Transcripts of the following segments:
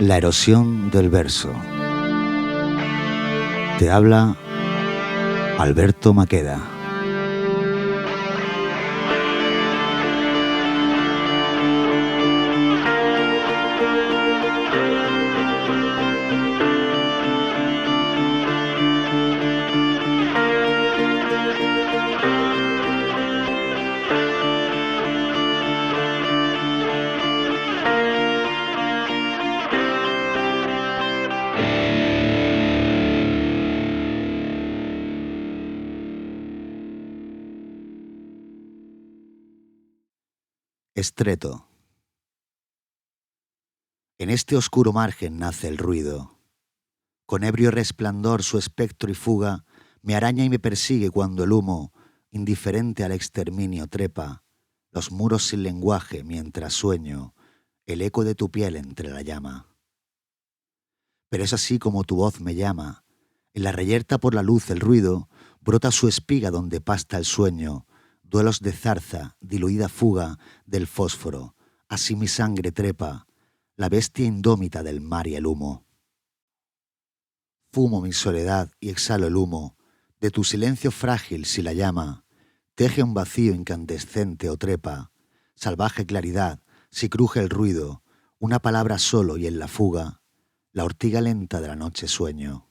La erosión del verso. Te habla Alberto Maqueda. Estreto. En este oscuro margen nace el ruido. Con ebrio resplandor su espectro y fuga me araña y me persigue cuando el humo, indiferente al exterminio, trepa los muros sin lenguaje mientras sueño el eco de tu piel entre la llama. Pero es así como tu voz me llama. En la reyerta por la luz el ruido brota su espiga donde pasta el sueño. Duelos de zarza, diluida fuga del fósforo, así mi sangre trepa, la bestia indómita del mar y el humo. Fumo mi soledad y exhalo el humo, de tu silencio frágil si la llama, teje un vacío incandescente o trepa, salvaje claridad, si cruje el ruido, una palabra solo y en la fuga, la ortiga lenta de la noche sueño.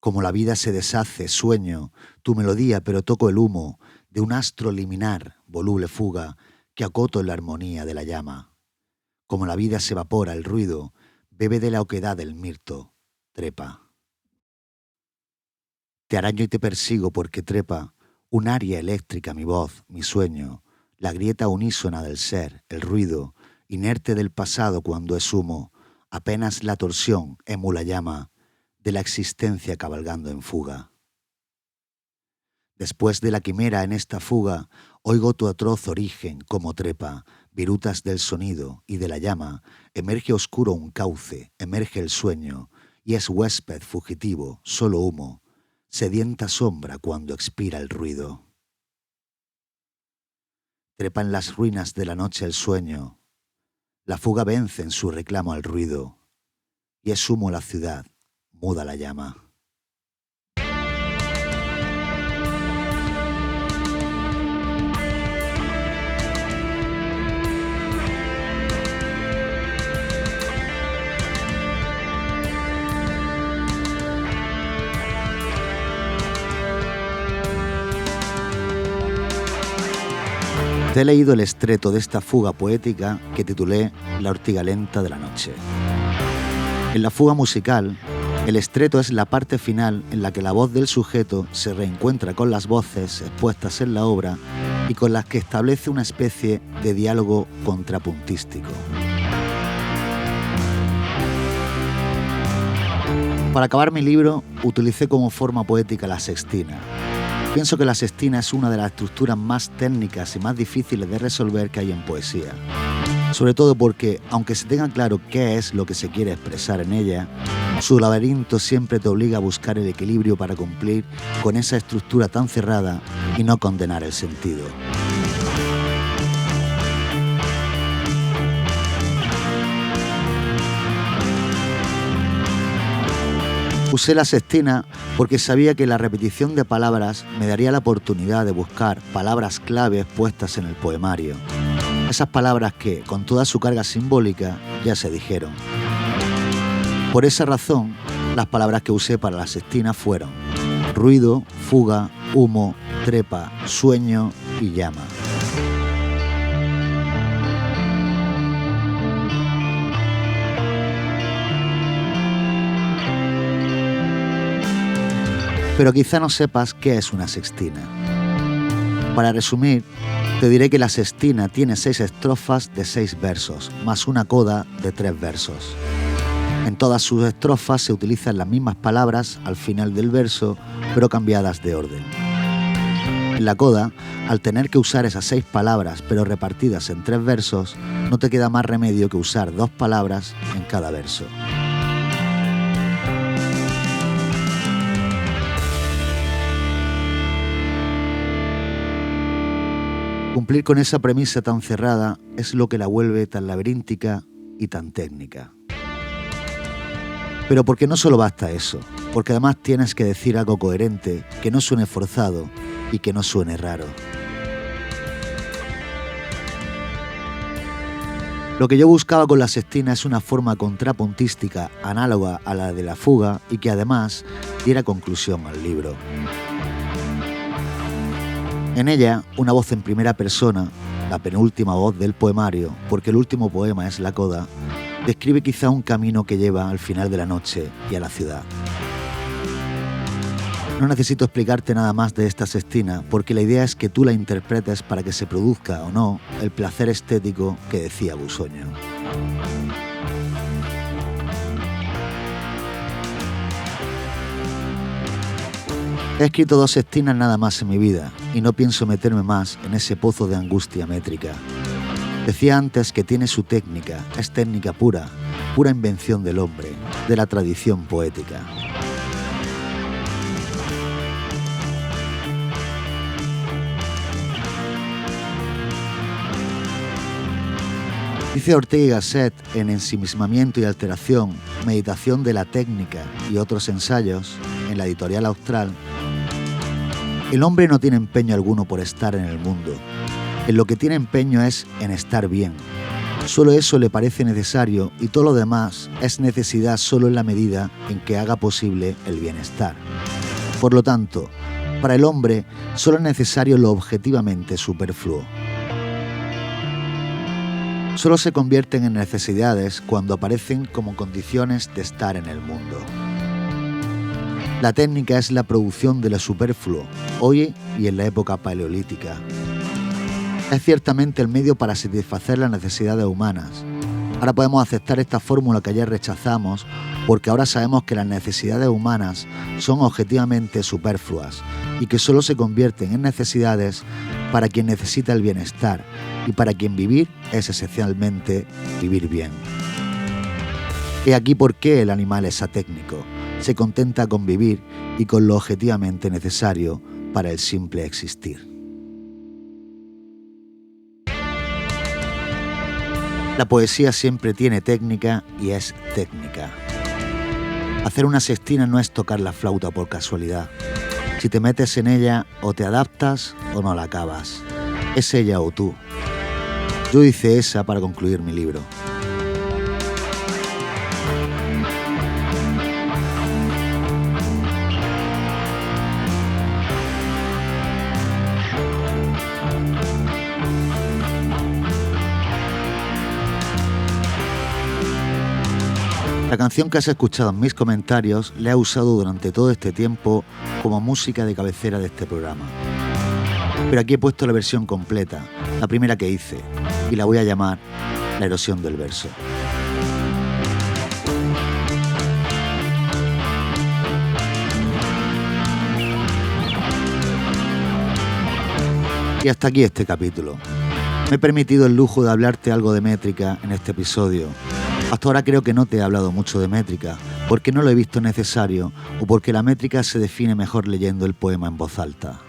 Como la vida se deshace, sueño tu melodía, pero toco el humo de un astro liminar, voluble fuga, que acoto en la armonía de la llama. Como la vida se evapora, el ruido bebe de la oquedad del mirto, trepa. Te araño y te persigo porque trepa un aria eléctrica mi voz, mi sueño, la grieta unísona del ser, el ruido, inerte del pasado cuando es humo, apenas la torsión emula llama, de la existencia cabalgando en fuga. Después de la quimera en esta fuga, oigo tu atroz origen como trepa, virutas del sonido y de la llama, emerge oscuro un cauce, emerge el sueño, y es huésped fugitivo, solo humo, sedienta sombra cuando expira el ruido. Trepa en las ruinas de la noche el sueño, la fuga vence en su reclamo al ruido, y es humo la ciudad, muda la llama. Te he leído el estreto de esta fuga poética que titulé La ortiga lenta de la noche. En la fuga musical, el estreto es la parte final en la que la voz del sujeto se reencuentra con las voces expuestas en la obra y con las que establece una especie de diálogo contrapuntístico. Para acabar mi libro, utilicé como forma poética la sextina. Pienso que la sextina es una de las estructuras más técnicas y más difíciles de resolver que hay en poesía. Sobre todo porque, aunque se tenga claro qué es lo que se quiere expresar en ella, su laberinto siempre te obliga a buscar el equilibrio para cumplir con esa estructura tan cerrada y no condenar el sentido. Usé la sextina porque sabía que la repetición de palabras me daría la oportunidad de buscar palabras claves puestas en el poemario. Esas palabras que, con toda su carga simbólica, ya se dijeron. Por esa razón, las palabras que usé para la sextina fueron ruido, fuga, humo, trepa, sueño y llama. Pero quizá no sepas qué es una sextina. Para resumir, te diré que la sextina tiene 6 estrofas de 6 versos, más una coda de 3 versos. En todas sus estrofas se utilizan las mismas palabras al final del verso, pero cambiadas de orden. En la coda, al tener que usar esas 6 palabras, pero repartidas en 3 versos, no te queda más remedio que usar 2 palabras en cada verso. Cumplir con esa premisa tan cerrada es lo que la vuelve tan laberíntica y tan técnica. Pero porque no solo basta eso, porque además tienes que decir algo coherente, que no suene forzado y que no suene raro. Lo que yo buscaba con la sextina es una forma contrapuntística análoga a la de la fuga y que además diera conclusión al libro. En ella, una voz en primera persona, la penúltima voz del poemario, porque el último poema es la coda, describe quizá un camino que lleva al final de la noche y a la ciudad. No necesito explicarte nada más de esta sextina, porque la idea es que tú la interpretes para que se produzca o no el placer estético que decía Busoño. He escrito 2 sextinas nada más en mi vida, y no pienso meterme más en ese pozo de angustia métrica. Decía antes que tiene su técnica, es técnica pura, pura invención del hombre, de la tradición poética. Dice Ortega y Gasset en Ensimismamiento y alteración, meditación de la técnica y otros ensayos, en la editorial Austral: el hombre no tiene empeño alguno por estar en el mundo. En lo que tiene empeño es en estar bien. Solo eso le parece necesario y todo lo demás es necesidad solo en la medida en que haga posible el bienestar. Por lo tanto, para el hombre solo es necesario lo objetivamente superfluo. Solo se convierten en necesidades cuando aparecen como condiciones de estar en el mundo. La técnica es la producción de lo superfluo, hoy y en la época paleolítica. Es ciertamente el medio para satisfacer las necesidades humanas. Ahora podemos aceptar esta fórmula que ayer rechazamos, porque ahora sabemos que las necesidades humanas son objetivamente superfluas y que solo se convierten en necesidades para quien necesita el bienestar y para quien vivir es esencialmente vivir bien. He aquí por qué el animal es atécnico. Se contenta con vivir y con lo objetivamente necesario para el simple existir. La poesía siempre tiene técnica y es técnica. Hacer una sextina no es tocar la flauta por casualidad. Si te metes en ella, o te adaptas o no la acabas. Es ella o tú. Yo hice esa para concluir mi libro. La canción que has escuchado en mis comentarios la he usado durante todo este tiempo como música de cabecera de este programa. Pero aquí he puesto la versión completa, la primera que hice, y la voy a llamar La erosión del verso. Y hasta aquí este capítulo. Me he permitido el lujo de hablarte algo de métrica en este episodio. Hasta ahora creo que no te he hablado mucho de métrica, porque no lo he visto necesario o porque la métrica se define mejor leyendo el poema en voz alta.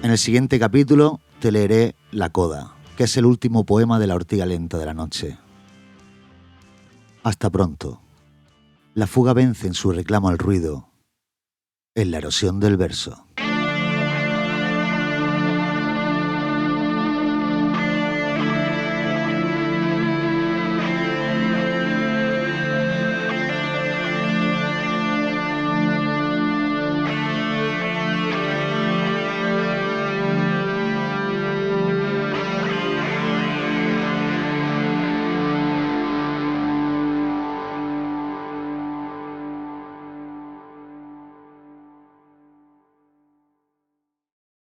En el siguiente capítulo te leeré La coda, que es el último poema de la Ortiga lenta de la noche. Hasta pronto. La fuga vence en su reclamo al ruido, en la erosión del verso.